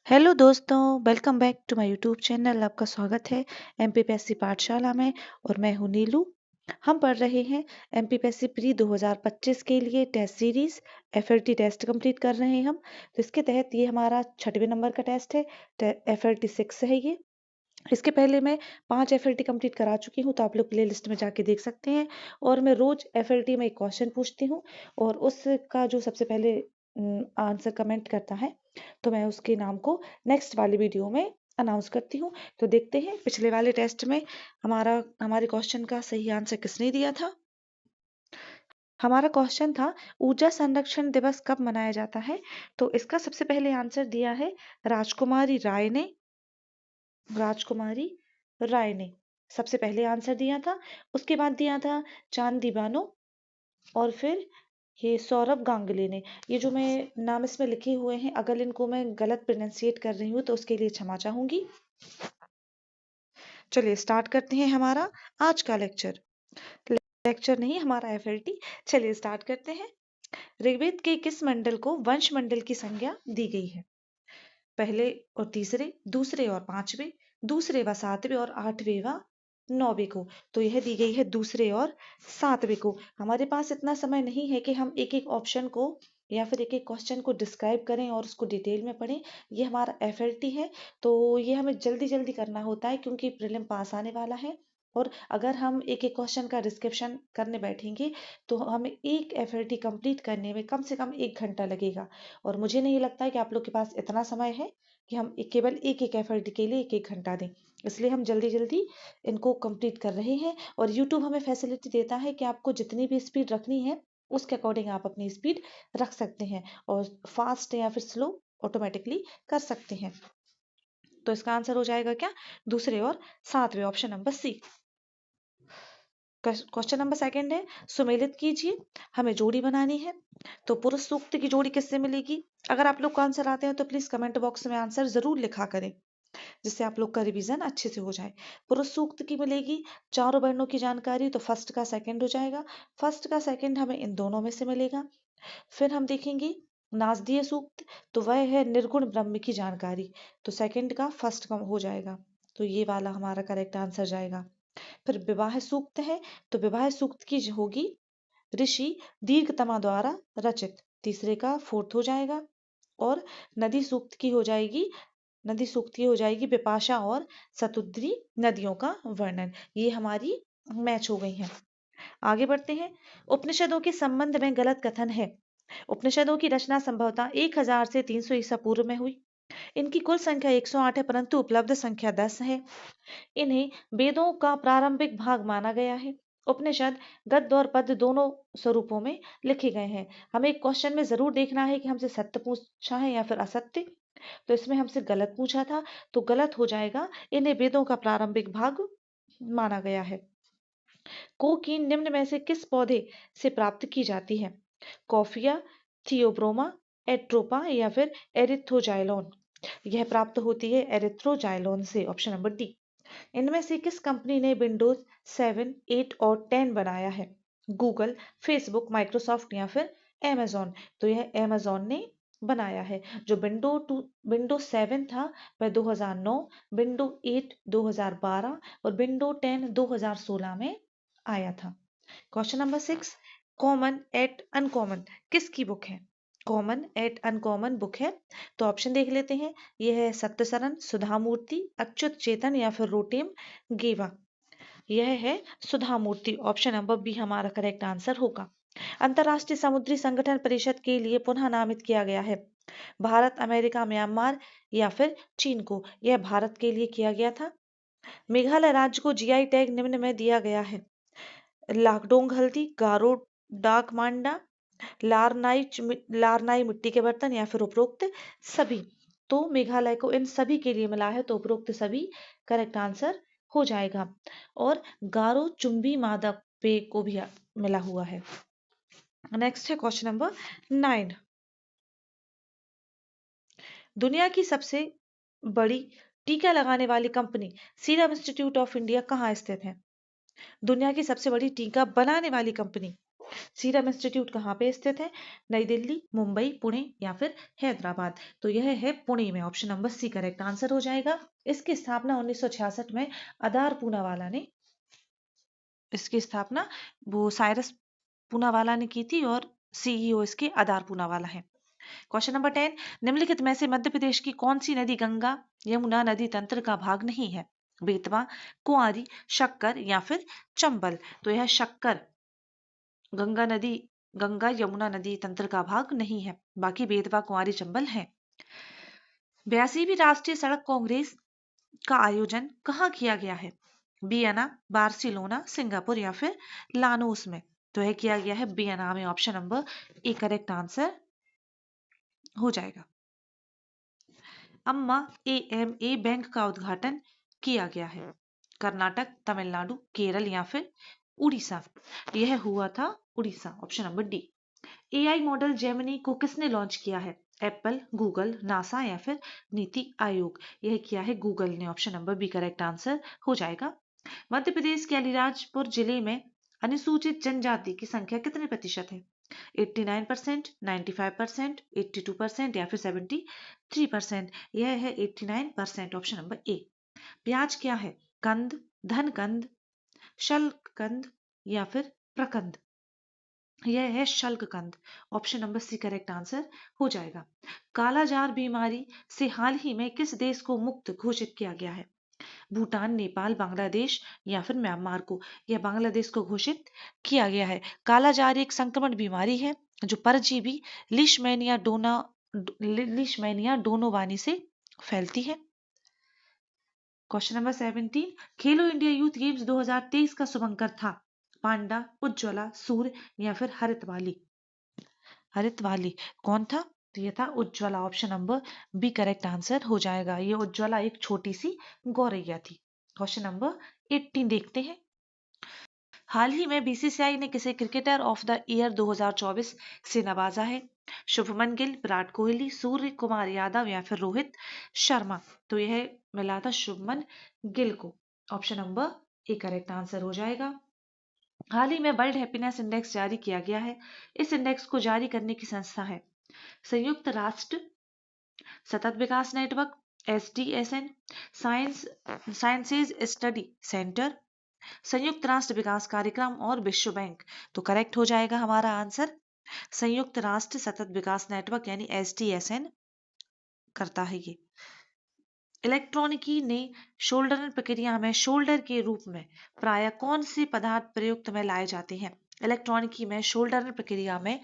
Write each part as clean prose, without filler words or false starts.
Hello दोस्तों, welcome back to my YouTube channel. आपका स्वागत है एमपीपीएससी पाठशाला में और मैं हूं नीलू। हम पढ़ रहे हैं एमपीपीएससी प्री 2025 के लिए test series FLT test complete कर रहे हैं हम। तो इसके तहत ये हमारा 6वें नंबर का टेस्ट है, एफएलटी 6 है ये। इसके पहले मैं 5 एफएलटी कंप्लीट करा चुकी हूँ, तो आप लोग प्ले लिस्ट में जाके देख सकते हैं। और मैं रोज एफएलटी में एक क्वेश्चन पूछती हूँ और उसका जो सबसे पहले आंसर कमेंट करता है तो मैं उसके नाम को नेक्स्ट वाली वीडियो में अनाउंस करती हूँ। तो देखते हैं पिछले वाले टेस्ट में हमारे क्वेश्चन का सही आंसर किसने दिया था। हमारा क्वेश्चन था ऊर्जा संरक्षण दिवस कब मनाया जाता है। तो इसका सबसे पहले आंसर दिया है राजकुमारी राय ने। राजकुमारी राय ने सबसे पहले आंसर दिया था। उसके बाद दिया था चांदी बानो और फिर ये सौरभ गांगुली ने। ये जो मैं नाम इसमें लिखे हुए हैं, अगर इनको मैं गलत प्रोनाउंसिएट कर रही हूँ तो उसके लिए क्षमा चाहूंगी। चलिए स्टार्ट करते हैं हमारा आज का लेक्चर। लेक्चर नहीं, हमारा एफएलटी। चलिए स्टार्ट करते हैं। ऋग्वेद के किस मंडल को वंश मंडल की संज्ञा दी गई है। पहले और तीसरे, दूसरे और पांचवे, दूसरे व सातवें और आठवें व नौवे को। तो यह दी गई है दूसरे और सातवें को। हमारे पास इतना समय नहीं है कि हम एक एक ऑप्शन को या फिर एक एक क्वेश्चन को डिस्क्राइब करें और उसको डिटेल में पढ़ें। ये हमारा एफएलटी है, तो ये हमें जल्दी जल्दी करना होता है क्योंकि प्रीलिम पास आने वाला है। और अगर हम एक एक क्वेश्चन का डिस्क्रिप्शन करने बैठेंगे तो हमें एक एफएलटी कंप्लीट करने में कम से कम 1 घंटा लगेगा। और मुझे नहीं लगता है कि आप लोग के पास इतना समय है कि हम केवल एक एक एफएलटी के लिए 1 1 घंटा दें। इसलिए हम जल्दी जल्दी इनको कंप्लीट कर रहे हैं। और यूट्यूब हमें फैसिलिटी देता है कि आपको जितनी भी स्पीड रखनी है उसके अकॉर्डिंग आप अपनी स्पीड रख सकते हैं और फास्ट या फिर स्लो ऑटोमेटिकली कर सकते हैं। तो इसका आंसर हो जाएगा क्या, दूसरे और सातवें, option number C. Question number second है, सुमेलित कीजिए। हमें जोड़ी बनानी है। तो पुरुष सूक्त की जोड़ी किससे मिलेगी। अगर आप लोग को आंसर आते हैं तो प्लीज कमेंट बॉक्स में आंसर जरूर लिखा करें, जिससे आप लोग का रिवीजन अच्छे से हो जाए। पुरुष सूक्त की मिलेगी चारों वर्णों की जानकारी, तो फर्स्ट का सेकंड हो जाएगा। फर्स्ट का सेकंड हमें इन दोनों में से मिलेगा। फिर हम देखेंगे नासदीय सूक्त, तो वह है निर्गुण ब्रह्म की जानकारी। तो सेकंड का फर्स्ट का हो जाएगा, तो ये वाला हमारा करेक्ट आंसर जाएगा। फिर विवाह सूक्त है, तो विवाह सूक्त की होगी ऋषि दीर्घतमा द्वारा रचित। तीसरे का फोर्थ हो जाएगा। और नदी सूक्त की हो जाएगी, नदी सूक्त की हो जाएगी विपाशा और सतुद्री नदियों का वर्णन। ये हमारी मैच हो गई है। आगे बढ़ते हैं। उपनिषदों के संबंध में गलत कथन है। उपनिषदों की रचना संभवतः 1000 से 300 ईसा पूर्व में हुई। इनकी कुल संख्या 108 है, परंतु उपलब्ध संख्या 10 है। इन्हें वेदों का प्रारंभिक भाग माना गया है। उपनिषद गद्य और पद्य दोनों स्वरूपों में लिखे गए हैं। हमें एक क्वेश्चन में जरूर देखना है कि हमसे सत्य पूछा है या फिर असत्य। तो इसमें हमसे गलत पूछा था, तो गलत हो जाएगा। इन्हें वेदों का प्रारंभिक भाग माना गया है। कोकीन निम्न में से किस पौधे से प्राप्त की जाती है। कॉफिया, थियोब्रोमा, एट्रोपा या फिर एरिथ्रोजाइलोन। यह प्राप्त होती है एरिथ्रोजाइलोन से, ऑप्शन नंबर डी। इनमें से किस कंपनी ने विंडोज 7, 8 और 10 बनाया है। गूगल, फेसबुक, माइक्रोसॉफ्ट या फिर amazon। तो यह amazon ने बनाया है। जो विंडो 7 था वह 2009, विंडो 8 2012 और विंडो 10 2016 में आया था। Question number 6, common eight uncommon किसकी बुक है। कॉमन एट अनकॉमन बुक है, तो ऑप्शन देख लेते हैं। यह है सत्यसरण, सुधा मूर्ति, अच्युत चेतन या फिर रोटेम गेवा। यह है सुधा मूर्ति, ऑप्शन नंबर बी हमारा करेक्ट आंसर होगा। अंतरराष्ट्रीय समुद्री संगठन परिषद के लिए पुनः नामित किया गया है। भारत, अमेरिका, म्यांमार या फिर चीन को। यह भारत के लिए किया गया था। मेघालय राज्य को जीआई टैग निम्न में दिया गया है। लाकडोंग हल्दी, गारो डाक मांडा, लारनाई मिट्टी के बर्तन या फिर उपरोक्त सभी। तो मेघालय को इन सभी के लिए मिला है, तो उपरोक्त सभी करेक्ट आंसर हो जाएगा। और गारो चुंबी मादा पे को भी मिला हुआ है। नेक्स्ट है क्वेश्चन नंबर 9। दुनिया की सबसे बड़ी टीका लगाने वाली company serum institute of India कहाँ स्थित है। दुनिया की सबसे बड़ी टीका बनाने वाली कंपनी सीरम इंस्टीट्यूट कहाँ पे स्थित है? नई दिल्ली, मुंबई, पुणे या फिर हैदराबाद? तो यह है पुणे में। Option number C correct answer हो जाएगा। इसकी स्थापना 1966 में आधार पूनावाला ने, इसकी स्थापना वो साइरस पूनावाला ने की थी और सीईओ इसके आधार पूनावाला है। क्वेश्चन नंबर 10, निम्नलिखित में से मध्य प्रदेश की कौन सी नदी गंगा यमुना नदी तंत्र का भाग नहीं है? बेतवा, कुंवारी, शक्कर या फिर चंबल? तो यह शक्कर गंगा नदी, गंगा यमुना नदी तंत्र का भाग नहीं है, बाकी बेतवा, कुंवारी, चंबल है। 82वीं राष्ट्रीय सड़क कांग्रेस का आयोजन कहाँ किया गया है? वियना, बार्सिलोना, सिंगापुर या फिर लानोस में? तो यह किया गया है वियना में। Option number A correct answer हो जाएगा। अम्मा AMA बैंक का उद्घाटन किया गया है? कर्नाटक, तमिलनाडु, केरल या फिर उड़ीसा? यह हुआ था Orissa. Option number D. AI model Gemini को किसने लॉन्च किया है? एप्पल, गूगल, नासा या फिर नीति आयोग? यह किया है गूगल ने। Option number B correct answer हो जाएगा। मध्य प्रदेश के अलीराजपुर जिले में अनुसूचित जनजाति की संख्या कितने प्रतिशत है? 89%, 95%, 82% या फिर 73%? यह है 89%। Option number A. प्याज क्या है? कंद, धन कंद, शल्क कंद या फिर प्रकंद? यह है शल्क कंद। Option number C correct answer हो जाएगा। कालाजार बीमारी से हाल ही में किस देश को मुक्त घोषित किया गया है? भूटान, नेपाल, बांग्लादेश या फिर म्यांमार को? यह बांग्लादेश को घोषित किया गया है। कालाजार एक संक्रमण बीमारी है जो परजीवी लिशमैनिया डोनोवानी से फैलती है। क्वेश्चन नंबर 17, खेलो इंडिया यूथ गेम्स 2023 का शुभंकर था? पांडा, उज्ज्वला, सूर्य या फिर हरित वाली? हरित वाली कौन था? तो ये था Ujjwala. Option number B correct answer हो जाएगा। ये उज्ज्वला एक छोटी सी गौरैया थी। क्वेश्चन नंबर 18 देखते हैं। हाल ही में बीसीसीआई ने किसे क्रिकेटर ऑफ द ईयर 2024 से नवाजा है? शुभमन गिल, विराट कोहली, सूर्य कुमार यादव या फिर रोहित शर्मा? तो यह मिला था शुभमन गिल को। Option number A correct answer हो जाएगा। हाल ही में वर्ल्ड हैप्पीनेस इंडेक्स जारी किया गया है। इस इंडेक्स को जारी करने की संस्था है? संयुक्त राष्ट्र, सतत विकास network, SDSN, sciences study centre, संयुक्त राष्ट्र विकास कार्यक्रम और विश्व बैंक? तो करेक्ट हो जाएगा हमारा आंसर संयुक्त राष्ट्र सतत विकास नेटवर्क यानी SDSN करता है ये। इलेक्ट्रॉनिकी ने शोल्डर प्रक्रिया में शोल्डर के रूप में प्राय कौन से पदार्थ प्रयुक्त में लाए जाते हैं? इलेक्ट्रॉनिकी में शोल्डर प्रक्रिया में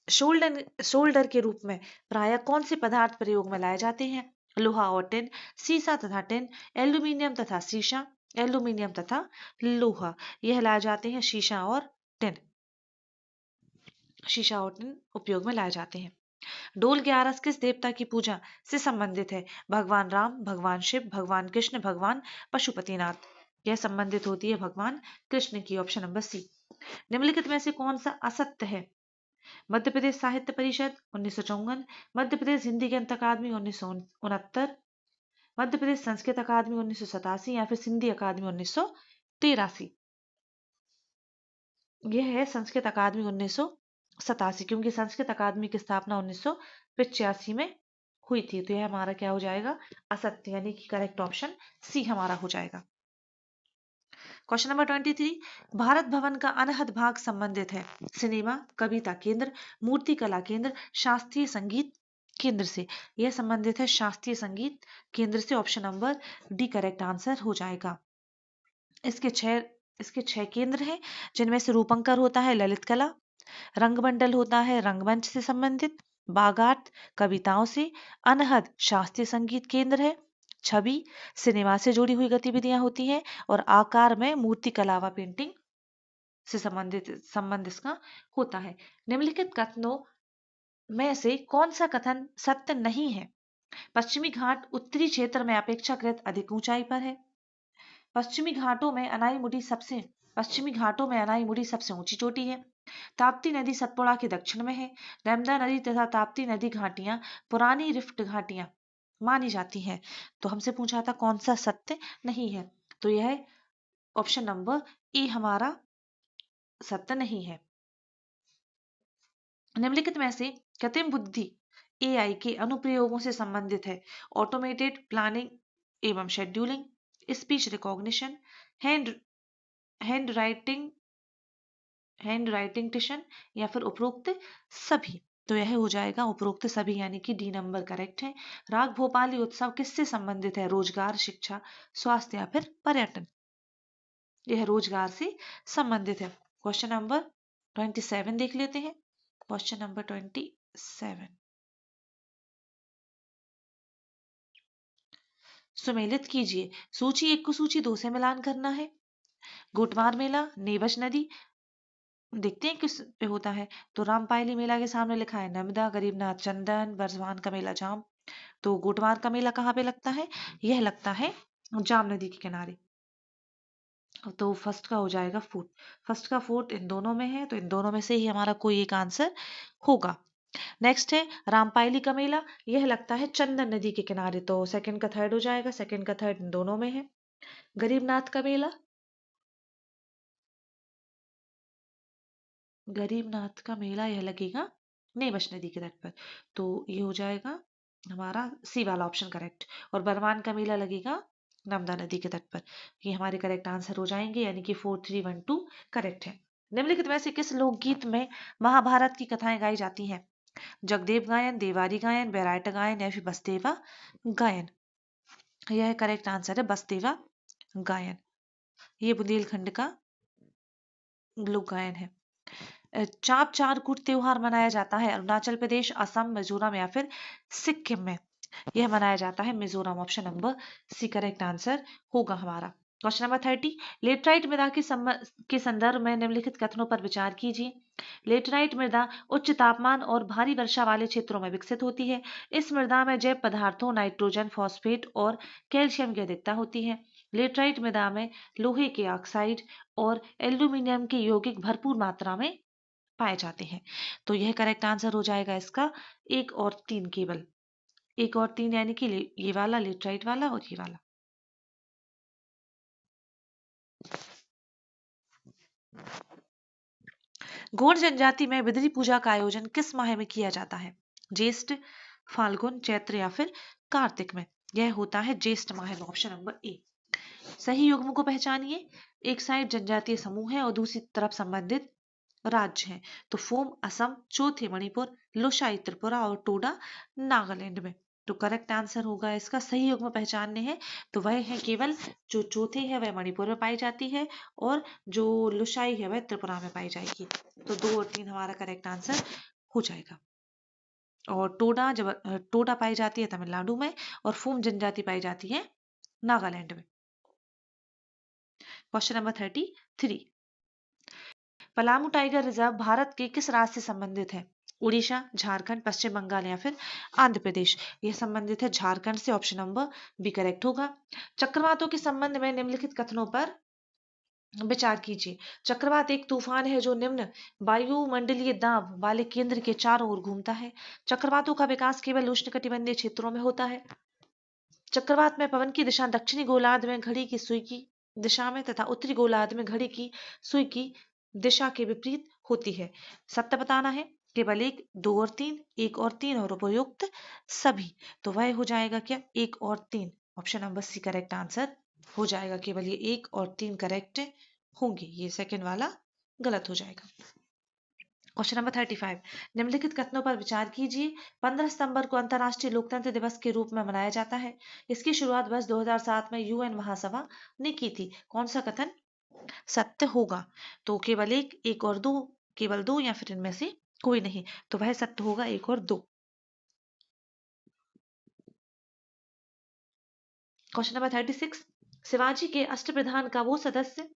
शोल्डर के रूप में प्राय कौन से पदार्थ प्रयोग में लाए जाते हैं? लोहा और टिन, सीसा तथा टिन, एल्यूमिनियम तथा शीशा, एल्यूमिनियम तथा लोहा? यह लाए जाते हैं शीशा और टिन। शीशा और टिन उपयोग में लाए जाते हैं। डोल 11 किस देवता की पूजा से संबंधित है? भगवान राम, भगवान शिव, भगवान कृष्ण, भगवान पशुपतिनाथ? यह संबंधित होती है भगवान कृष्ण की। Option number C. निम्नलिखित में से कौन सा असत्य है? मध्य प्रदेश साहित्य परिषद 1954, मध्य प्रदेश हिंदी ग्रंथ अकादमी 1969, मध्य प्रदेश संस्कृत अकादमी 1987 या फिर सिंधी अकादमी 1983? यह है संस्कृत अकादमी 1987, क्योंकि संस्कृत अकादमी की स्थापना 1985 में हुई थी। तो यह हमारा क्या हो जाएगा? असत्य, यानी कि करेक्ट ऑप्शन सी हमारा हो जाएगा। क्वेश्चन नंबर 23, भारत भवन का अनहद भाग संबंधित है? सिनेमा, कविता केंद्र, मूर्ति कला केंद्र, शास्त्रीय संगीत केंद्र से? यह संबंधित है शास्त्रीय संगीत केंद्र से। Option number D correct answer हो जाएगा। इसके छह केंद्र हैं, जिनमें से रूपंकर होता है ललित कला, रंगमंडल होता है रंगमंच से संबंधित, बागात कविताओं से, अनहद शास्त्रीय संगीत केंद्र है, छवि सिनेमा से जुड़ी हुई गतिविधियां होती हैं, और आकार में मूर्ति कला व पेंटिंग से संबंध इसका होता है। निम्नलिखित कथनों में से कौन सा कथन सत्य नहीं है? पश्चिमी घाट उत्तरी क्षेत्र में अपेक्षाकृत अधिक ऊंचाई पर है। पश्चिमी घाटों में अनाई मुड़ी सबसे ऊंची चोटी है। ताप्ती नदी सतपुड़ा के दक्षिण में है। नर्मदा नदी तथा ताप्ती नदी घाटियां पुरानी रिफ्ट घाटियां मानी जाती हैं। तो हमसे पूछा था कौन सा सत्य नहीं है? तो यह ऑप्शन नंबर ए हमारा सत्य नहीं है। निम्नलिखित में से कृत्रिम बुद्धि एआई के अनुप्रयोगों से संबंधित है? ऑटोमेटेड प्लानिंग एवं scheduling, speech recognition, hand hand writing hand writing tuition, या फिर उपरोक्त सभी। तो यह हो जाएगा उपरोक्त सभी, यानी कि डी नंबर करेक्ट है। राग भोपाली उत्सव किससे संबंधित है? रोजगार, शिक्षा, स्वास्थ्य या फिर पर्यटन? यह रोजगार से संबंधित है। क्वेश्चन नंबर 27 देख लेते हैं। क्वेश्चन नंबर 27, सुमेलित कीजिए। सूची 1 को सूची 2 से मिलान करना है। गोटमार मेला, नेवश नदी, देखते हैं किस पे होता है। तो रामपायली मेला के सामने लिखा है नर्मदा, गरीबनाथ चंदन, बरसवान का मेला जाम। तो गोटमार का मेला कहाँ पे लगता है? यह लगता है जाम नदी के किनारे। तो फर्स्ट का हो जाएगा फूट। फर्स्ट का फूट इन दोनों में है, तो इन दोनों में से ही हमारा कोई एक आंसर होगा। नेक्स्ट है रामपायली का मेला, यह लगता है चंदन नदी के किनारे। तो सेकंड का थर्ड हो जाएगा, सेकंड का थर्ड इन दोनों में है। गरीबनाथ का मेला, गरीबनाथ का मेला यह लगेगा नेवश नदी के तट पर। तो ये हो जाएगा हमारा सी वाला ऑप्शन करेक्ट। और बरमान का मेला लगेगा नर्मदा नदी के तट पर। ये हमारे करेक्ट आंसर हो जाएंगे, यानी कि 4 3 1 2 करेक्ट है। निम्नलिखित में से किस लोकगीत में महाभारत की कथाएं गाई जाती हैं? जगदेव गायन, देवारी गायन, बैराट गायन या फिर बसदेवा गायन? यह करेक्ट आंसर है बसदेवा गायन। ये बुंदेलखंड का लोक गायन है। चाप चारकुट त्योहार मनाया जाता है अरुणाचल प्रदेश, असम, मिजोरम या फिर सिक्किम में? यह मनाया जाता है Mizoram. Option number C correct answer होगा हमारा। क्वेश्चन नंबर 30, लेटराइट मृदा के संदर्भ में निम्नलिखित कथनों पर विचार कीजिए। लेटराइट मृदा उच्च तापमान और भारी वर्षा वाले क्षेत्रों में विकसित होती है। इस मृदा में जैव पदार्थों नाइट्रोजन, फॉस्फेट और कैल्शियम की अधिकता होती है। लेटराइट मृदा में लोहे के ऑक्साइड और एल्यूमिनियम के यौगिक भरपूर मात्रा में पाए जाते हैं। तो यह करेक्ट आंसर हो जाएगा इसका 1 और 3 केवल। 1 और 3 यानी कि ये वाला लेटराइट वाला और ये वाला। गौड़ जनजाति में बिदरी पूजा का आयोजन किस माह में किया जाता है? ज्येष्ठ, फाल्गुन, चैत्र या फिर कार्तिक में? यह होता है ज्येष्ठ माह में। Option number A. सही युग्म को पहचानिए। एक साइड जनजातीय समूह है और दूसरी तरफ संबंधित राज्य हैं। तो फोम असम, चौथे मणिपुर, लोशाई त्रिपुरा और टोडा नागालैंड में? तो करेक्ट आंसर होगा इसका, सही युग्म पहचानने हैं तो वह है केवल जो चौथे है वह मणिपुर में पाई जाती है और जो लुशाई है वह त्रिपुरा में पाई जाएगी। तो 2 और 3 हमारा करेक्ट आंसर हो जाएगा। और टोडा पाई जाती है तमिलनाडु में और फोम जनजाति पाई जाती है नागालैंड में। Question number 33, Palamu tiger reserve Bharat के किस राज्य से संबंधित है? उड़ीसा, झारखंड, पश्चिम बंगाल या फिर आंध्र प्रदेश? यह संबंधित है झारखंड से। ऑप्शन नंबर बी करेक्ट होगा। चक्रवातों के संबंध में निम्नलिखित कथनों पर विचार कीजिए। चक्रवात एक तूफान है जो निम्न वायुमंडलीय दाब वाले केंद्र के चारों ओर घूमता है। चक्रवातों का विकास केवल उष्णकटिबंधीय क्षेत्रों में होता है। चक्रवात में पवन की दिशा दक्षिणी गोलार्ध में घड़ी की सुई की दिशा में तथा उत्तरी गोलार्ध में घड़ी की सुई की दिशा के विपरीत होती है। सत्य बताना है। केवल 1, 2 और 3, 1 और 3 और उपयुक्त सभी। तो वह हो जाएगा क्या? 1 और 3। Option number C correct answer हो जाएगा। केवल ये 1 और 3 करेक्ट होंगे, ये सेकंड वाला गलत हो जाएगा। क्वेश्चन नंबर 35, निम्नलिखित कथनों पर विचार कीजिए। 15 सितंबर को अंतर्राष्ट्रीय लोकतंत्र दिवस के रूप में मनाया जाता है। इसकी शुरुआत वर्ष 2007 में यूएन महासभा ने की थी। कौन सा कथन सत्य होगा? तो केवल 1, 1 और 2, केवल 2 या फिर इनमें से कोई नहीं। तो वह सत्य होगा 1 और 2। क्वेश्चन नंबर 36, शिवाजी के अष्टप्रधान का वो सदस्य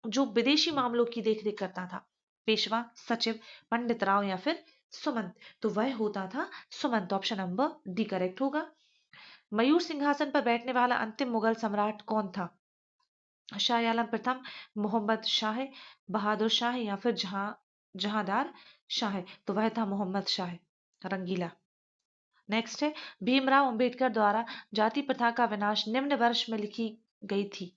जो विदेशी मामलों की देखरेख करता था? पेशवा, सचिव, पंडित राव या फिर सुमंत? तो वह होता था Sumant. Option number D correct होगा। मयूर सिंहासन पर बैठने वाला अंतिम मुगल सम्राट कौन था? शाह आलम प्रथम, मोहम्मद शाह, बहादुर शाह या फिर जहांदार शाह? तो वह था मोहम्मद शाह रंगीला। नेक्स्ट है, भीमराव अंबेडकर द्वारा जाति प्रथा का विनाश निम्न वर्ष में लिखी गई थी।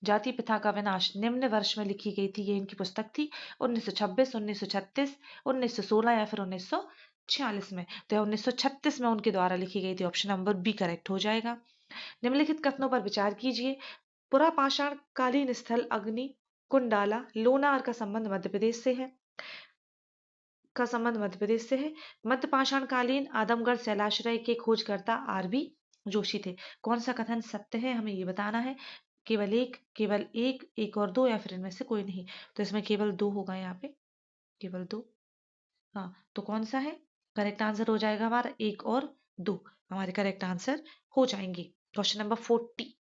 जाति प्रथा का विनाश निम्न वर्ष में लिखी गई थी। ये इनकी पुस्तक थी 1926, 1936, 1916 या फिर 1946 में। तो यह 1936 में उनके द्वारा लिखी गई थी। ऑप्शन नंबर बी करेक्ट हो जाएगा। निम्नलिखित कथनों पर विचार कीजिए। पुरापाषाण कालीन स्थल अग्नि कुंडाला लोनार का संबंध मध्य प्रदेश से है। मध्य पाषाण कालीन आदमगढ़ शैलाश्रय के खोजकर्ता आरबी जोशी थे। कौन सा कथन सत्य है हमें ये बताना है। केवल एक और दो, या फिर इनमें से कोई नहीं। तो इसमें केवल दो होगा, यहाँ पे केवल दो। हाँ, तो कौन सा है करेक्ट आंसर हो जाएगा हमारा, एक और दो हमारे करेक्ट आंसर हो जाएंगे। Question number 40।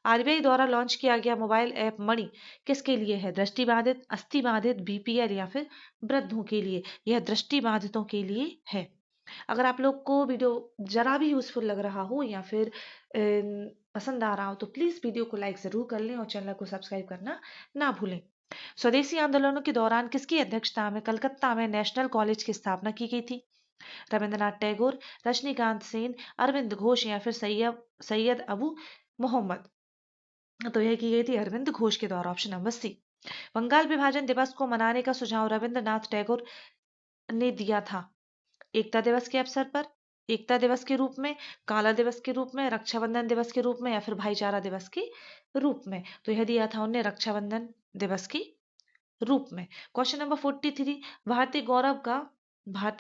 आरबीआई द्वारा लॉन्च किया गया मोबाइल ऐप मणि किसके लिए है। दृष्टिबाधित, अस्थिबाधित, बीपीएल या फिर वृद्धों के लिए। यह दृष्टिबाधितों के लिए है। अगर आप लोग को वीडियो जरा भी यूजफुल लग रहा हो या फिर पसंद आ रहा हो तो प्लीज वीडियो को लाइक जरूर कर लें और चैनल को सब्सक्राइब करना ना भूलें। स्वदेशी आंदोलनों के दौरान किसकी अध्यक्षता में कलकत्ता में नेशनल कॉलेज की स्थापना की गई थी। रविंद्रनाथ टैगोर, रजनीकांत सेन, अरविंद घोष या फिर सैयद अबू मोहम्मद। तो यह की गई थी अरविंद घोष के द्वारा। ऑप्शन नंबर सी। बंगाल विभाजन दिवस को मनाने का सुझाव रविंद्रनाथ टैगोर ने दिया था। एकता दिवस के अवसर पर, एकता दिवस के रूप में, काला दिवस के रूप में, रक्षाबंधन दिवस के रूप में या फिर भाईचारा दिवस के रूप में। तो यह दिया था उन्हें रक्षाबंधन दिवस के रूप में। Question number 43। भारतीय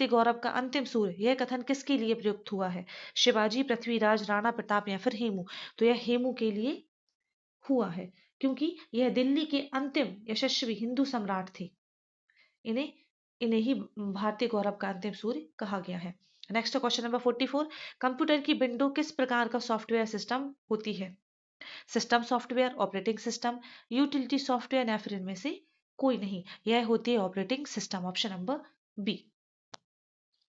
गौरव का अंतिम सूर्य, यह कथन किसके लिए प्रयुक्त हुआ है। शिवाजी, पृथ्वीराज, राणा प्रताप या फिर हेमू। तो यह हेमू के लिए हुआ है, क्योंकि यह दिल्ली के अंतिम यशस्वी हिंदू सम्राट थे। इन्हें इन्हें ही भारतीय गौरव का अंतिम सूर्य कहा गया है। Next question number 44। कंप्यूटर की विंडो किस प्रकार का सॉफ्टवेयर सिस्टम होती है। System software, operating system, utility software या फिर इनमें से कोई नहीं। यह होती है operating system. Option number B.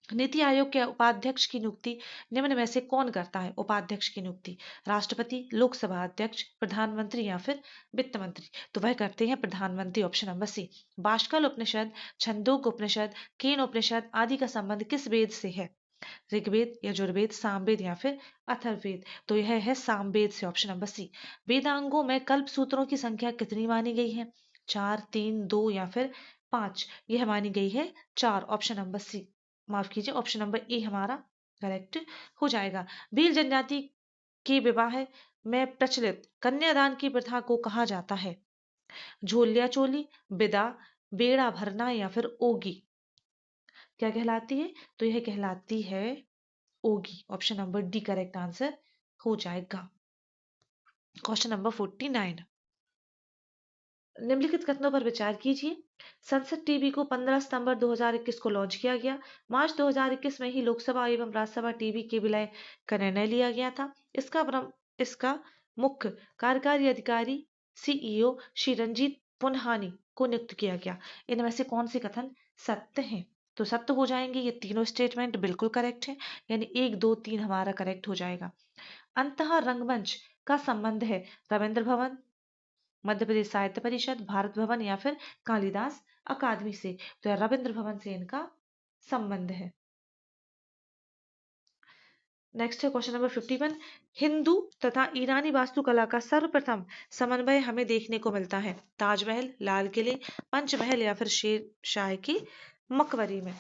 NITI Aayog के उपाध्यक्ष की नियुक्ति निम्न में से कौन करता है। उपाध्यक्ष की नियुक्ति राष्ट्रपति, लोकसभा अध्यक्ष, प्रधानमंत्री या फिर वित्त मंत्री। तो वह करते हैं प्रधानमंत्री। Option number C. Bashkala Upanishad, Chhandogya Upanishad, Kena Upanishad आदि का संबंध किस वेद से है। ऋग्वेद, यजुर्वेद, सामवेद या फिर अथर्ववेद। तो यह है सामवेद से। ऑप्शन नंबर सी। वेदांगों में कल्प सूत्रों की संख्या कितनी मानी गई है। 4, 3, 2 या फिर 5। यह मानी गई है 4। ऑप्शन नंबर सी, माफ कीजिए, ऑप्शन नंबर ए हमारा करेक्ट हो जाएगा। भील जनजाति के विवाह में प्रचलित कन्यादान की प्रथा को कहा जाता है। झोलिया चोली, बिदा, बेड़ा भरना या फिर ओगी। क्या कहलाती है। तो यह कहलाती है ओगी। Option number D correct answer हो जाएगा। Question number 49। निम्नलिखित कथनों पर विचार कीजिए। संसद टीवी को 15 सितंबर 2021 को लॉन्च किया गया। मार्च 2021 में ही लोकसभा एवं राज्यसभा टीवी के विलय का निर्णय लिया गया था। इसका मुख्य कार्यकारी अधिकारी सीईओ श्री रंजीत पुन्हानी को नियुक्त किया गया। इनमें से कौन से कथन सत्य हैं। तो सत्य हो जाएंगे ये तीनों स्टेटमेंट बिल्कुल करेक्ट है, यानी 1, 2, 3 हमारा करेक्ट हो जाएगा। अंतः रंगमंच का संबंध है रविंद्र भवन, मध्य प्रदेश साहित्य परिषद, भारत भवन या फिर कालिदास अकादमी से। तो यह रविंद्र भवन से इनका संबंध है। नेक्स्ट है क्वेश्चन नंबर 51। हिंदू तथा ईरानी वास्तुकला का सर्वप्रथम समन्वय हमें देखने को मिलता है। ताजमहल, लाल किले, पंचमहल या फिर शेर शाह की मकबरी में।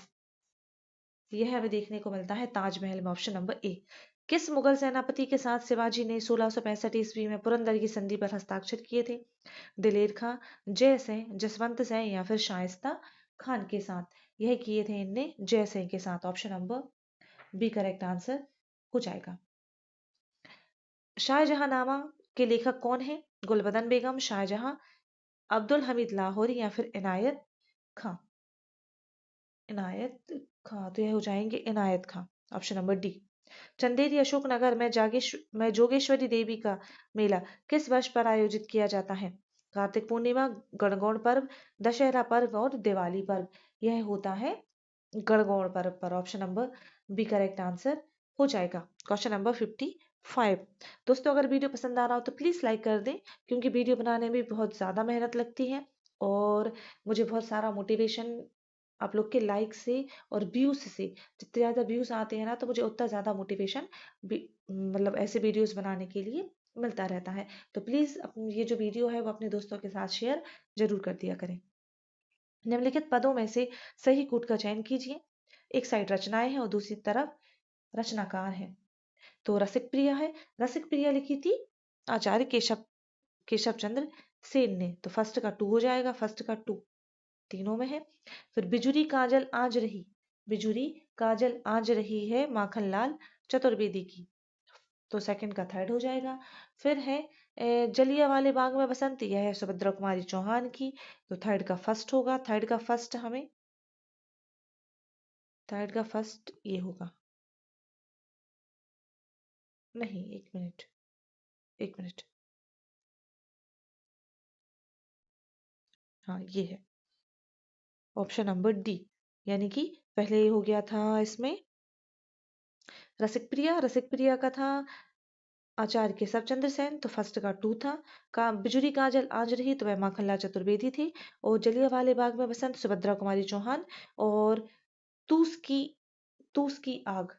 यह हमें देखने को मिलता है ताजमहल में। Option number A. किस मुगल सेनापति के साथ शिवाजी ने 1665 ईस्वी में पुरंदर की संधि पर हस्ताक्षर किए थे। दिलेर खां, जय सिंह, जसवंत सिंह या फिर शाइस्ता खान के साथ। यह किए थे इनने जय सिंह के साथ। Option number B correct answer हो जाएगा। शाहजहांनामा के लेखक कौन है। गुलबदन बेगम, शाहजहां, अब्दुल हमीद लाहौरी या फिर इनायत खां। इनायत खां। तो यह हो जाएंगे Inayat Khan. Option number D. Chanderi Ashoknagar में जोगेश्वरी देवी का मेला किस वर्ष पर आयोजित किया जाता है। कार्तिक पूर्णिमा, गणगौर पर्व, दशहरा पर्व और दिवाली पर्व। यह होता है गणगौर पर्व पर। Option number B correct answer हो जाएगा। Question number 55। दोस्तों अगर वीडियो पसंद आ रहा हो तो प्लीज लाइक कर दें, क्योंकि वीडियो बनाने में बहुत ज्यादा मेहनत लगती है और मुझे बहुत सारा मोटिवेशन आप लोग के लाइक से और व्यूज से, जितने ज्यादा व्यूज आते हैं ना तो मुझे उतना ज्यादा मोटिवेशन मतलब ऐसे वीडियोस बनाने के लिए मिलता रहता है। तो प्लीज ये जो वीडियो है वो अपने दोस्तों के साथ शेयर जरूर कर दिया करें। निम्नलिखित पदों में से सही कूट का चयन कीजिए। एक साइड रचनाएं हैं और दूसरी तरफ रचनाकार है। तो रसिक प्रिया है, रसिक प्रिया लिखी थी आचार्य केशव चंद्र सेन ने। तो फर्स्ट का टू हो जाएगा, फर्स्ट का टू तीनों में है। फिर बिजुरी काजल आज रही, बिजुरी काजल आज रही है माखनलाल चतुर्वेदी की। तो सेकंड का थर्ड हो जाएगा। फिर है जलिया वाले बाग में बसंत, यह है सुभद्रा कुमारी चौहान की। तो थर्ड का फर्स्ट होगा, थर्ड का फर्स्ट ये होगा। नहीं, एक मिनट, एक मिनट, हाँ ये है ऑप्शन नंबर डी। यानी कि पहले ये हो गया था इसमें रसिक प्रिया का था आचार्य केशव चंद्र सेन। तो फर्स्ट का टू था। का बिजुरी काजल आज रही तो वह माखनलाल चतुर्वेदी थी। और जलिया वाले बाग में बसंत सुभद्रा कुमारी चौहान। और तूस की तूस की आग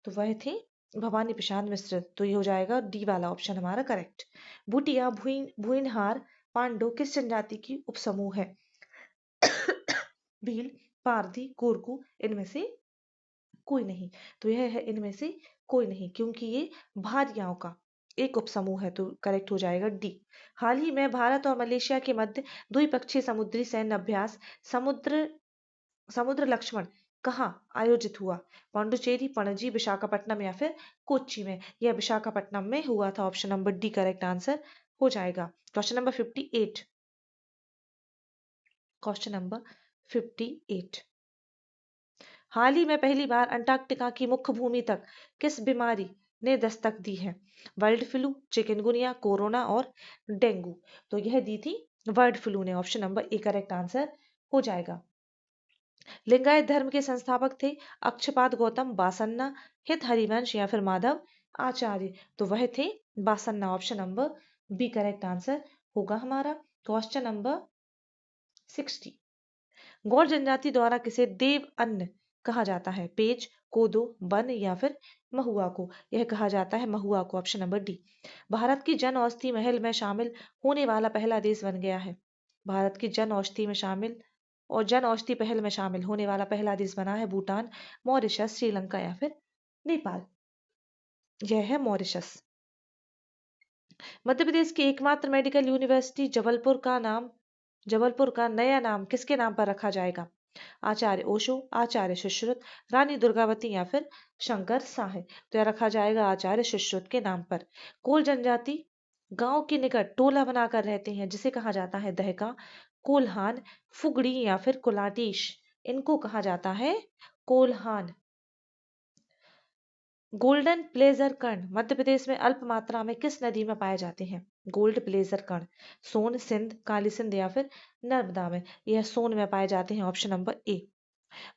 तो वह थे भवानी प्रशांत मिश्र। तो ये हो जाएगा डी वाला ऑप्शन हमारा करेक्ट। भूटिया भूइनहार पांडो किस जनजाति की उपसमूह है? भील, पारधी, कोरकू, इनमें से कोई नहीं। तो यह है इनमें से कोई नहीं, क्योंकि ये भारियाओं का एक उपसमूह है। तो करेक्ट हो जाएगा डी। हाल ही में भारत और मलेशिया के मध्य द्विपक्षीय समुद्री सैन्य अभ्यास समुद्र समुद्र लक्ष्मण कहाँ आयोजित हुआ? पांडुचेरी, पणजी, विशाखापट्टनम या फिर कोच्चि में? यह विशाखापट्टनम में हुआ था। Option number D correct answer हो जाएगा। क्वेश्चन नंबर 58, क्वेश्चन नंबर 58, हाल ही में पहली बार अंटार्कटिका की मुख्य भूमि तक किस बीमारी ने दस्तक दी है? बर्ड फ्लू, चिकनगुनिया, कोरोना और डेंगू। तो यह दी थी बर्ड फ्लू ने। Option number A correct answer हो जाएगा। लिंगायत धर्म के संस्थापक थे अक्षपाद गौतम, बासन्ना, हित हरिवंश या फिर माधव आचार्य। तो वह थे Basanna. Option number B correct answer होगा हमारा। क्वेश्चन नंबर 60, गौड़ जनजाति द्वारा किसे देव अन्न कहा जाता है? पेज, कोदो, वन या फिर महुआ को? यह कहा जाता है महुआ को। Option number D. भारत की जन औषधि महल में शामिल होने वाला पहला देश बन गया है। भारत की जन औषधि पहल में शामिल होने वाला पहला देश बना है भूटान, मॉरिशस, श्रीलंका या फिर नेपाल। यह है मॉरिशस। मध्य प्रदेश की एकमात्र मेडिकल यूनिवर्सिटी जबलपुर का नया नाम किसके नाम पर रखा जाएगा? आचार्य ओशो, आचार्य सुश्रुत, रानी दुर्गावती या फिर शंकर साहे। तो यह रखा जाएगा आचार्य सुश्रुत के नाम पर। कोल जनजाति गांव के निकट टोला बनाकर रहते हैं जिसे कहा जाता है दहका, कोल्हान, फुगड़ी या फिर कुलाटीश। इनको कहा जाता है कोल्हान। गोल्डन प्लेजर कर्ण मध्य प्रदेश में अल्प मात्रा में किस नदी में पाए जाते हैं? गोल्ड प्लेजर कर्ण सोन, सिंध, काली सिंध या फिर नर्मदा में? यह सोन में पाए जाते हैं। Option number A.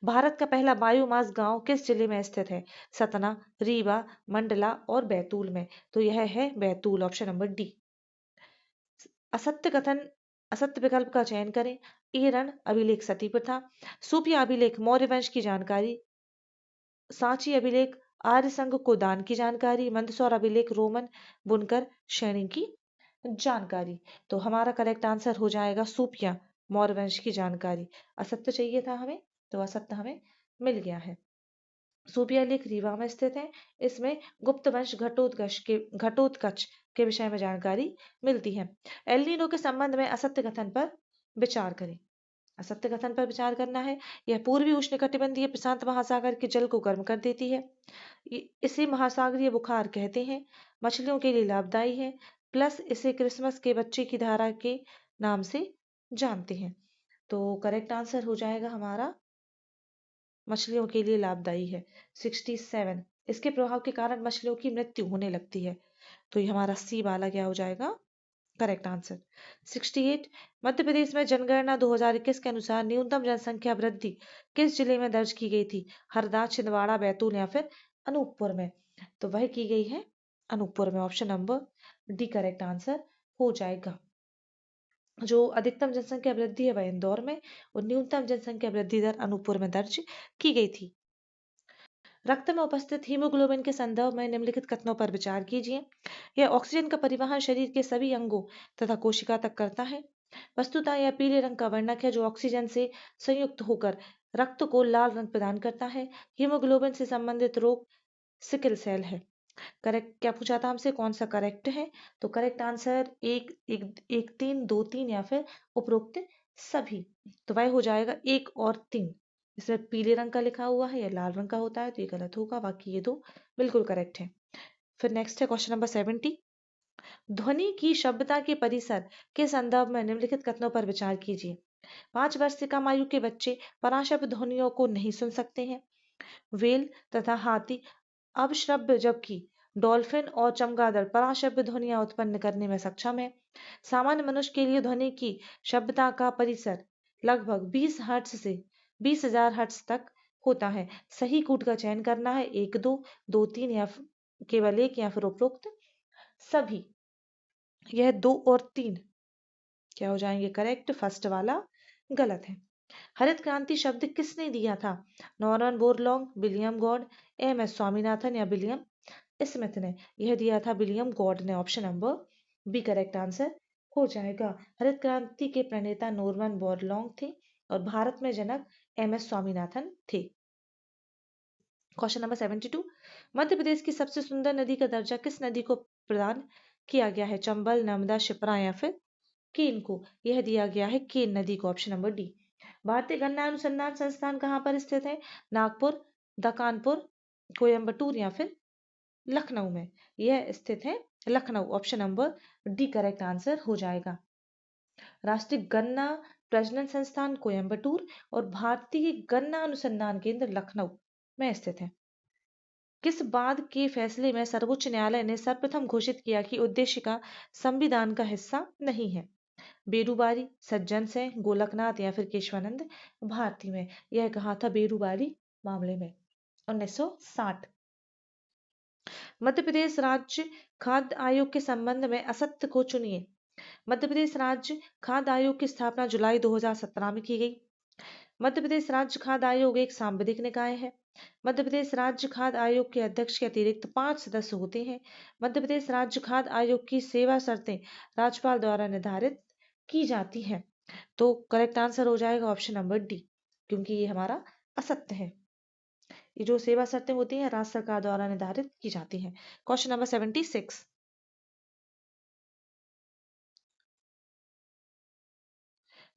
भारत का पहला बायोमास गांव किस जिले में स्थित है? सतना, रीवा, मंडला और बैतूल में? तो यह है बैतूल। Option number D. असत्य कथन असत्य विकल्प का चयन करें। ईरण अभिलेख सती प्रथा, सूफिया अभिलेख मौर्य वंश की जानकारी, सांची अभिलेख आर्य संघ को दान की जानकारी, मंदसौर अभिलेख रोमन बुनकर श्रेणी की जानकारी। तो हमारा करेक्ट आंसर हो जाएगा सूफिया मौर्य वंश की जानकारी। असत्य चाहिए था हमें, तो असत्य हमें मिल गया है। सूफिया लेख रीवा में स्थित है। इसमें गुप्त वंश घटोत्कच के विषय में जानकारी मिलती है। एल्निनो के संबंध में असत्य कथन पर विचार करें। असत्य कथन पर विचार करना है। यह पूर्वी उष्णकटिबंधीय प्रशांत महासागर के जल को गर्म कर देती है। इसे महासागरीय बुखार कहते हैं। मछलियों के लिए लाभदायी है। प्लस इसे क्रिसमस के बच्चे की धारा के नाम से जानते हैं। तो करेक्ट आंसर हो जाएगा हमारा मछलियों के लिए लाभदायी है। 67, इसके प्रभाव के कारण मछलियों की मृत्यु होने लगती है। तो ये हमारा सी वाला क्या हो जाएगा करेक्ट आंसर। 68, मध्य प्रदेश में जनगणना 2021 के अनुसार न्यूनतम जनसंख्या वृद्धि किस जिले में दर्ज की गई थी? हरदा, छिंदवाड़ा, बैतूल या फिर अनूपपुर में? तो वह की गई है अनूपपुर में। Option number D correct answer हो जाएगा। जो अधिकतम जनसंख्या वृद्धि है वह इंदौर में और न्यूनतम जनसंख्या वृद्धि दर अनूपपुर में दर्ज की गई थी। रक्त में उपस्थित हीमोग्लोबिन के संदर्भ में निम्नलिखित कथनों पर विचार कीजिए। यह ऑक्सीजन का परिवहन शरीर के सभी अंगों तथा कोशिका तक करता है। वस्तुतः यह पीले रंग का वर्णक है जो ऑक्सीजन से संयुक्त होकर रक्त को लाल रंग प्रदान करता है। हीमोग्लोबिन से संबंधित रोग सिकल सेल है। करेक्ट क्या पूछा था हमसे, कौन सा करेक्ट है? तो करेक्ट आंसर एक एक एक तीन, दो तीन या फिर उपरोक्त सभी। तो वह हो जाएगा एक और तीन। इसमें पीले रंग का लिखा हुआ है या लाल रंग का होता है तो ये गलत होगा, बाकी ये दो बिल्कुल करेक्ट है। फिर नेक्स्ट है क्वेश्चन नंबर 70। ध्वनि की शब्दता के परिसर के संदर्भ में निम्नलिखित कथनों पर विचार कीजिए। 5 वर्ष से कम आयु के बच्चे पराशब्द ध्वनियों को नहीं सुन सकते हैं। वेल तथा हाथी अपश्रव्य, जबकि डॉल्फिन और चमगादड़ पराशब्द ध्वनियां उत्पन्न करने में सक्षम है। सामान्य मनुष्य के लिए ध्वनि की शब्दता का परिसर लगभग 20 हर्ट्ज से 20,000 हर्ट्ज तक होता है। सही कूट का चयन करना है, एक दो, दो तीन या केवल एक या फिर उपरोक्त सभी। यह दो और तीन क्या हो जाएंगे करेक्ट, फर्स्ट वाला गलत है। हरित क्रांति शब्द किसने दिया था? Norman Borlaug, William Gaud, M S. Swaminathan या विलियम स्मिथ ने? यह दिया था विलियम गॉड ने। Option number B correct answer हो जाएगा। हरित क्रांति के प्रणेता नॉर्मन बोरलॉन्ग थे और भारत में जनक एम.एस. स्वामीनाथन थे। Question number 72। मध्य प्रदेश की सबसे सुंदर नदी का दर्जा किस नदी को प्रदान किया गया है? चंबल, नर्मदा, शिप्रा या फिर केन को? यह दिया गया है केन नदी को। Option number D. भारतीय गन्ना अनुसंधान संस्थान कहाँ पर स्थित है? नागपुर, कानपुर, कोयम्बटूर या फिर लखनऊ में? यह स्थित है Lucknow. Option number D correct answer हो जाएगा। राष्ट्रीय गन्ना प्रजनन संस्थान कोयम्बटूर और भारतीय गन्ना अनुसंधान केंद्र लखनऊ में स्थित है। किस बाद के फैसले में सर्वोच्च न्यायालय ने सर्वप्रथम घोषित किया कि उद्देशिका संविधान का हिस्सा नहीं है? बेरूबारी, सज्जन सिंह, गोलकनाथ या फिर केशवानंद भारती में? यह कहा था बेरूबारी मामले में 1960। मध्य प्रदेश राज्य खाद्य आयोग के संबंध में असत्य को चुनिए। मध्य प्रदेश राज्य खाद्य आयोग की स्थापना जुलाई 2017 में की गई। मध्य प्रदेश राज्य खाद्य आयोग एक सांविधिक निकाय है। मध्य प्रदेश राज्य खाद्य आयोग के अध्यक्ष के अतिरिक्त 5 सदस्य होते हैं। मध्य प्रदेश राज्य खाद्य आयोग की सेवा शर्तें राज्यपाल द्वारा निर्धारित की जाती है। तो करेक्ट आंसर हो जाएगा ऑप्शन नंबर डी, क्योंकि ये हमारा असत्य है। ये जो सेवा शर्तें होती हैं राज्य सरकार द्वारा निर्धारित की जाती हैं। Question number 76।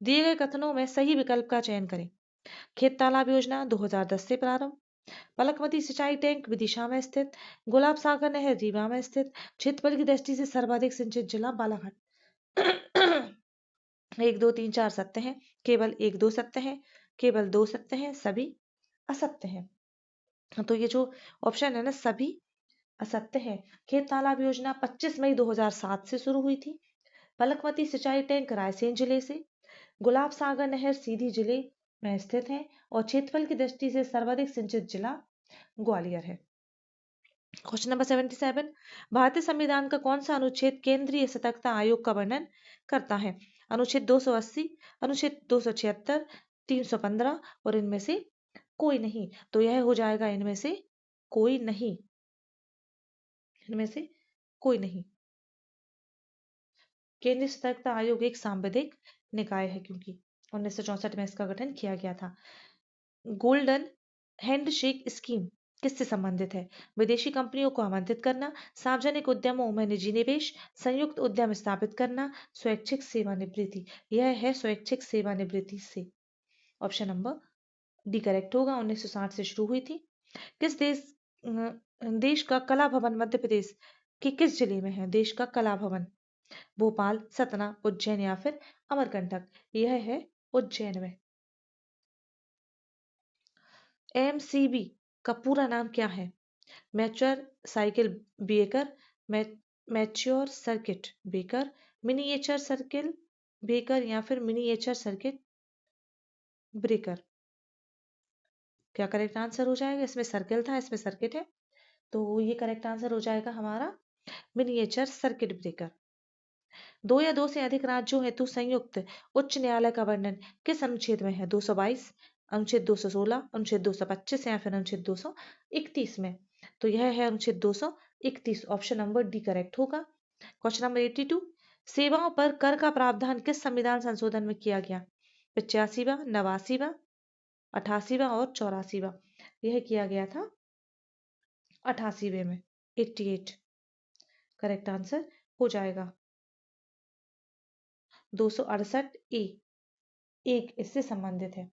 दिए गए कथनों में सही विकल्प का चयन करें। खेत तालाब योजना 2010 से प्रारंभ। पलकमती सिंचाई टैंक विदिशा में स्थित। गुलाब सागर नहर रीवा में स्थित। क्षेत्रफल की दृष्टि से सर्वाधिक सिंचित जिला बालाघाट। एक दो तीन चार सत्य हैं, केवल एक दो सत्य हैं, केवल दो सत्य हैं, सभी असत्य हैं। तो ये जो ऑप्शन है ना, सभी असत्य है। खेत तालाब योजना 25 मई 2007 से शुरू हुई थी। पलकमती सिंचाई टैंक रायसेन जिले से। गुलाब सागर नहर सीधी जिले में स्थित है और क्षेत्रफल की दृष्टि से सर्वाधिक सिंचित जिला ग्वालियर है। Question number 77। भारतीय संविधान का कौन सा अनुच्छेद केंद्रीय सतर्कता आयोग का वर्णन करता है? अनुच्छेद 280, अनुच्छेद 276, 315 और इनमें से कोई नहीं। तो यह हो जाएगा इनमें से कोई नहीं। इनमें से कोई नहीं। केंद्रीय सतर्कता आयोग एक सांविधिक निकाय है क्योंकि 1964 में इसका गठन किया गया था। गोल्डन हैंडशेक स्कीम किससे संबंधित है? विदेशी कंपनियों को आमंत्रित करना, सार्वजनिक उद्यमों में निजी निवेश, संयुक्त उद्यम स्थापित करना, स्वैच्छिक सेवानिवृत्ति। यह है स्वैच्छिक सेवानिवृत्ति से। ऑप्शन नंबर डी करेक्ट होगा। 1960 से शुरू हुई थी। किस देश का कला भवन मध्य प्रदेश के किस जिले में है? देश का कला भवन भोपाल, सतना, उज्जैन या फिर अमरकंटक? यह है उज्जैन में। एमसीबी का पूरा नाम क्या है? Mature cycle breaker, mature circuit breaker, miniature circle breaker या फिर मिनिएचर सर्किट ब्रेकर? क्या करेक्ट आंसर हो जाएगा? इसमें सर्किल था, इसमें सर्किट है, तो ये करेक्ट आंसर हो जाएगा हमारा मिनिएचर सर्किट ब्रेकर। दो या दो से अधिक राज्यों हेतु संयुक्त उच्च न्यायालय का वर्णन किस अनुच्छेद में है? 222, अनुच्छेद 216, अनुच्छेद 225 या फिर अनुच्छेद 231 में। तो यह है अनुच्छेद 231, ऑप्शन नंबर डी करेक्ट होगा। क्वेश्चन नंबर 82, सेवाओं पर कर का प्रावधान किस संविधान संशोधन में किया गया? 85वां, 89वां, 88वां और 84वां। यह किया गया था 88वें में, 88 करेक्ट आंसर हो जाएगा। 268 ए एक इससे संबंधित है।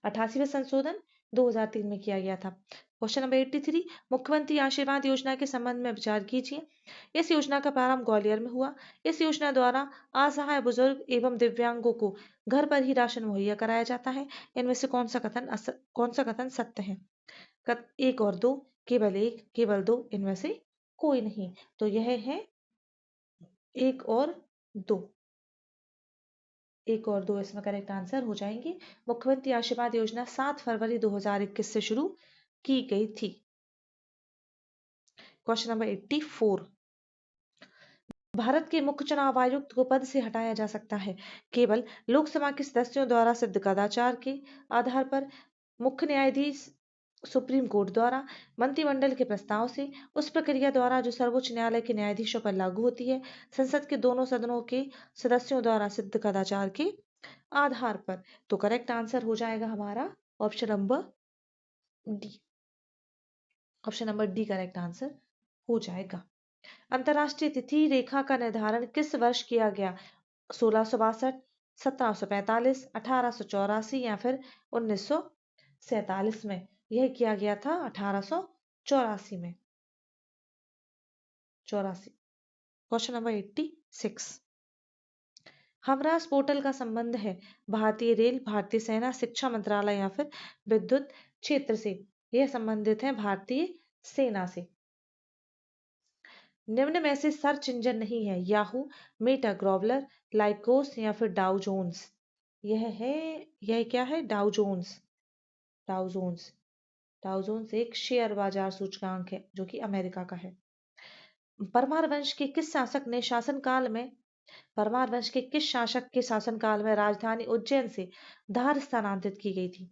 88वां संशोधन 2003 में किया गया था। क्वेश्चन नंबर 83, मुख्यमंत्री आशीर्वाद योजना के संबंध में विचार कीजिए। इस योजना का प्रारंभ ग्वालियर में हुआ। इस योजना द्वारा असहाय बुजुर्ग एवं दिव्यांगों को घर पर ही राशन मुहैया कराया जाता है। इनमें से कौन सा कथन सत्य है? एक और दो, केवल एक, केवल दो, इनमें से कोई नहीं। तो यह है एक और दो, एक और दो इसमें करेक्ट आंसर हो जाएंगे। मुख्यमंत्री आशीर्वाद योजना 7 फरवरी 2021 से शुरू की गई थी। क्वेश्चन नंबर 84, भारत के मुख्य चुनाव आयुक्त को पद से हटाया जा सकता है केवल लोकसभा के सदस्यों द्वारा सिद्ध कदाचार के आधार पर, मुख्य न्यायाधीश सुप्रीम कोर्ट द्वारा, मंत्रिमंडल के प्रस्ताव से, उस प्रक्रिया द्वारा जो सर्वोच्च न्यायालय के न्यायाधीशों पर लागू होती है, संसद के दोनों सदनों के सदस्यों द्वारा सिद्ध कदाचार के आधार पर। तो करेक्ट आंसर हो जाएगा हमारा option number D. Option number D correct answer हो जाएगा। अंतरराष्ट्रीय तिथि रेखा का निर्धारण किस वर्ष किया गया? 1662, 1745, 1884 या फिर 1947 में। यह किया गया था 1884 में। 84। क्वेश्चन नंबर 86, हमरास पोर्टल का संबंध है भारतीय रेल, भारतीय सेना, शिक्षा मंत्रालय या फिर विद्युत क्षेत्र से? यह संबंधित है भारतीय सेना से। निम्न में से सर्च इंजन नहीं है? याहू, मेटा, ग्रोवलर, लाइकोस या फिर डाउ जोन्स। यह क्या है? Dow Jones. Dow Jones. Dow Jones एक शेयर बाजार सूचकांक है जो कि अमेरिका का है। परमार वंश के किस शासक ने शासनकाल में परमार वंश के किस शासक के शासनकाल में राजधानी उज्जैन से धार स्थानांतरित की गई थी?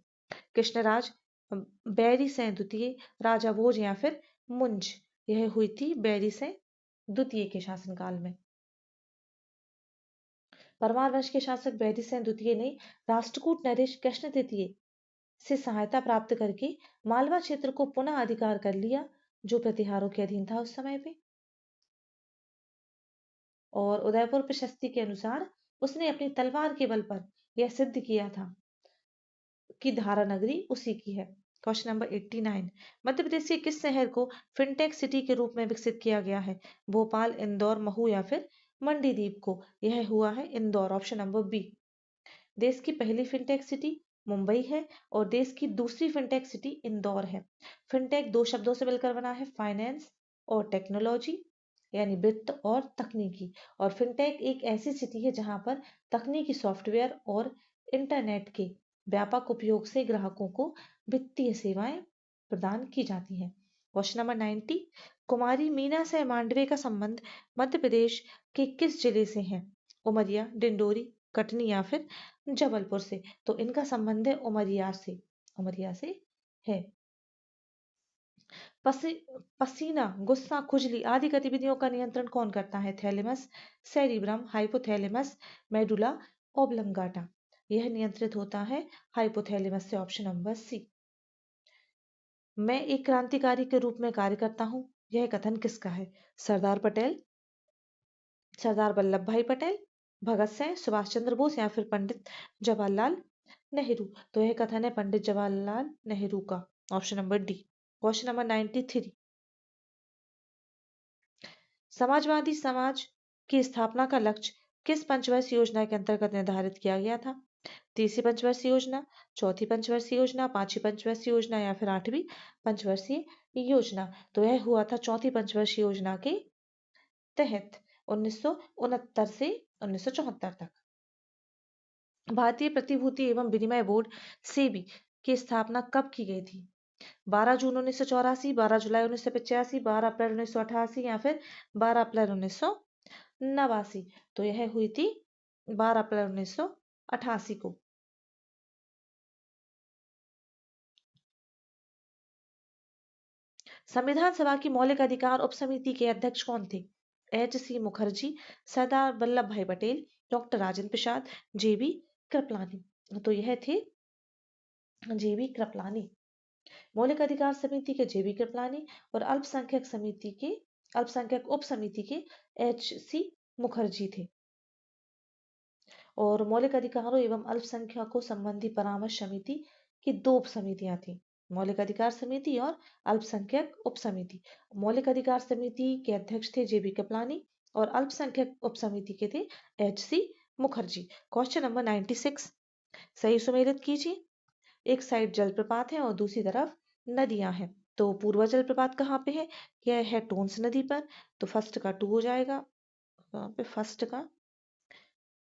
कृष्णराज, बैरिसेन द्वितीय, राजा भोज या फिर मुंज? यह हुई थी बैरिसेन द्वितीय के शासनकाल में। परमार वंश के शासक बैरिसेन द्वितीय ने राष्ट्रकूट नरेश कृष्ण तृतीय से सहायता प्राप्त करके मालवा क्षेत्र को पुनः अधिकार कर लिया जो प्रतिहारों के अधीन था उस समय पे। और उदयपुर प्रशस्ति के अनुसार उसने अपनी तलवार के बल पर यह सिद्ध किया था कि धारा नगरी उसी की है। क्वेश्चन नंबर 89, मध्य प्रदेश के किस शहर को फिनटेक सिटी के रूप में विकसित किया गया है? भोपाल, इंदौर, महू या फिर मंडीदीप को? यह हुआ है इंदौर, ऑप्शन नंबर बी। देश की पहली फिनटेक सिटी मुंबई है और देश की दूसरी फिनटेक सिटी इंदौर है। फिनटेक दो शब्दों से मिलकर बना है, फाइनेंस और टेक्नोलॉजी, यानी वित्त और तकनीकी। और फिनटेक एक ऐसी सिटी है जहां पर तकनीकी सॉफ्टवेयर और इंटरनेट के व्यापक उपयोग से ग्राहकों को वित्तीय सेवाएं प्रदान की जाती हैं। क्वेश्चन नंबर 90, कुमारी मीना से मांडवे का संबंध मध्य प्रदेश के किस जिले से है? उमरिया, डिंडोरी, कटनी या फिर जबलपुर से? तो इनका संबंध है उमरिया से। उमरिया से है। पसीना, गुस्सा, खुजली आदि गतिविधियों का नियंत्रण कौन करता है? Thalamus, cerebrum, hypothalamus, medulla oblongata. यह नियंत्रित होता है हाइपोथैलेमस से, ऑप्शन नंबर सी। मैं एक क्रांतिकारी के रूप में कार्य करता हूं, यह कथन किसका है? सरदार पटेल, सरदार वल्लभ भाई पटेल, भगत सिंह, सुभाष चंद्र बोस या फिर पंडित जवाहरलाल नेहरू? तो यह कथन है पंडित जवाहरलाल नेहरू का, option number D. Question number 93, Samajwadi समाज की स्थापना का लक्ष्य किस पंचवर्षीय योजना के अंतर्गत निर्धारित किया गया था? तीसरी पंचवर्षीय योजना, चौथी पंचवर्षीय योजना, पांचवी पंचवर्षीय योजना या फिर आठवीं पंचवर्षीय योजना? तो यह हुआ था चौथी पंचवर्षीय योजना के तहत 1969 से 1974 तक। भारतीय प्रतिभूति एवं विनिमय बोर्ड सेबी की स्थापना कब की गई थी? 12 जून 1984, 12 जुलाई 1985, 12 अप्रैल 1988 या फिर 12 अप्रैल 1989? तो यह हुई थी 12 अप्रैल 1988 को। संविधान सभा की मौलिक अधिकार उप समिति के अध्यक्ष कौन थे? H.C. मुखर्जी, सरदार वल्लभ भाई पटेल, डॉक्टर राजेंद्र प्रसाद, J.B. कृपलानी। तो यह थे J.B. कृपलानी। मौलिक अधिकार समिति के J.B. कृपलानी और अल्पसंख्यक उप समिति के H.C. मुखर्जी थे। और मौलिक अधिकारों एवं अल्पसंख्यकों संबंधी परामर्श समिति की 2 उप समितियां थी, मौलिक अधिकार समिति और अल्पसंख्यक उप समिति। मौलिक अधिकार समिति के अध्यक्ष थे J.B. कृपलानी और अल्पसंख्यक उप समिति के थे H.C. मुखर्जी। क्वेश्चन नंबर 96 सही सुमेलित कीजिए। एक साइड जलप्रपात है और दूसरी तरफ नदियां हैं। तो पूर्वा जलप्रपात कहाँ पे है? यह है टोंस नदी पर। तो फर्स्ट का 2 हो जाएगा, वहां पे फर्स्ट का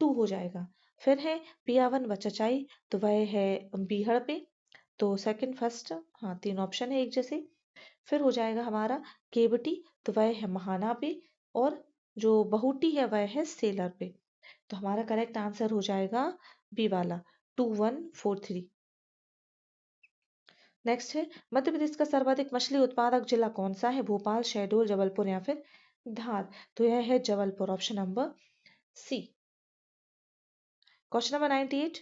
2 हो जाएगा। फिर है पियावन व चचाई, तो वह है बीहड़ पे। तो सेकंड फर्स्ट, हाँ 3 ऑप्शन है एक जैसे। फिर हो जाएगा हमारा केवटी, तो वह है महाना पे। और जो बहुटी है वह है सेलर पे। तो हमारा करेक्ट आंसर हो जाएगा बी वाला 2143। नेक्स्ट है मध्य प्रदेश का सर्वाधिक मछली उत्पादक जिला कौन सा है? भोपाल, शहडोल, जबलपुर या फिर धार। तो यह है Jabalpur, option number C. Question number 98।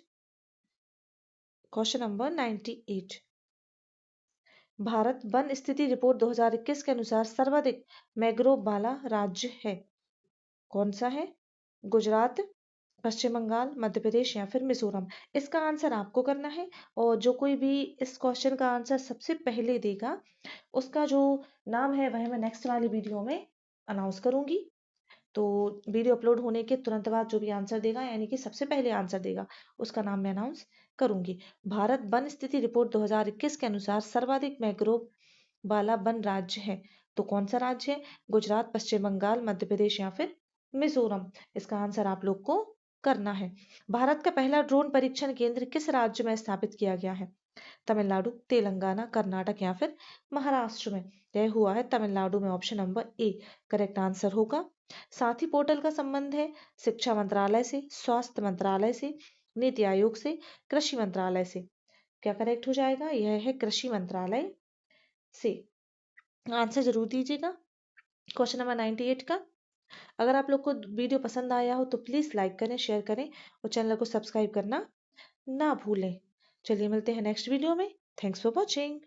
Question number 98। Bharat वन स्थिति रिपोर्ट 2021 के अनुसार सर्वाधिक मैंग्रोव वाला राज्य है कौन सा है? गुजरात, पश्चिम बंगाल, मध्य प्रदेश या फिर मिजोरम। इसका आंसर आपको करना है और जो कोई भी इस क्वेश्चन का आंसर सबसे पहले देगा उसका जो नाम है वह मैं नेक्स्ट वाली वीडियो में अनाउंस करूंगी। तो वीडियो अपलोड होने के तुरंत बाद जो भी आंसर देगा, यानी कि सबसे पहले आंसर देगा, उसका नाम मैं अनाउंस करूंगी। भारत वन स्थिति रिपोर्ट 2021 के अनुसार सर्वाधिक मैंग्रोव वाला वन राज्य है, तो कौन सा राज्य है? गुजरात, पश्चिम बंगाल, मध्य प्रदेश या फिर मिजोरम। इसका आंसर आप लोग को करना है। भारत का पहला ड्रोन परीक्षण केंद्र किस राज्य में स्थापित किया गया है? तमिलनाडु, तेलंगाना, कर्नाटक या फिर महाराष्ट्र में। यह हुआ है तमिलनाडु में, option number A correct answer होगा। साथी पोर्टल का संबंध है शिक्षा मंत्रालय से, स्वास्थ्य मंत्रालय से, नीति आयोग से, कृषि मंत्रालय से। क्या करेक्ट हो जाएगा? यह है कृषि मंत्रालय से। आंसर जरूर दीजिएगा क्वेश्चन नंबर 98 का। अगर आप लोग को वीडियो पसंद आया हो तो प्लीज लाइक करें, शेयर करें और चैनल को सब्सक्राइब करना ना भूलें। चलिए मिलते हैं नेक्स्ट वीडियो में। Thanks for watching.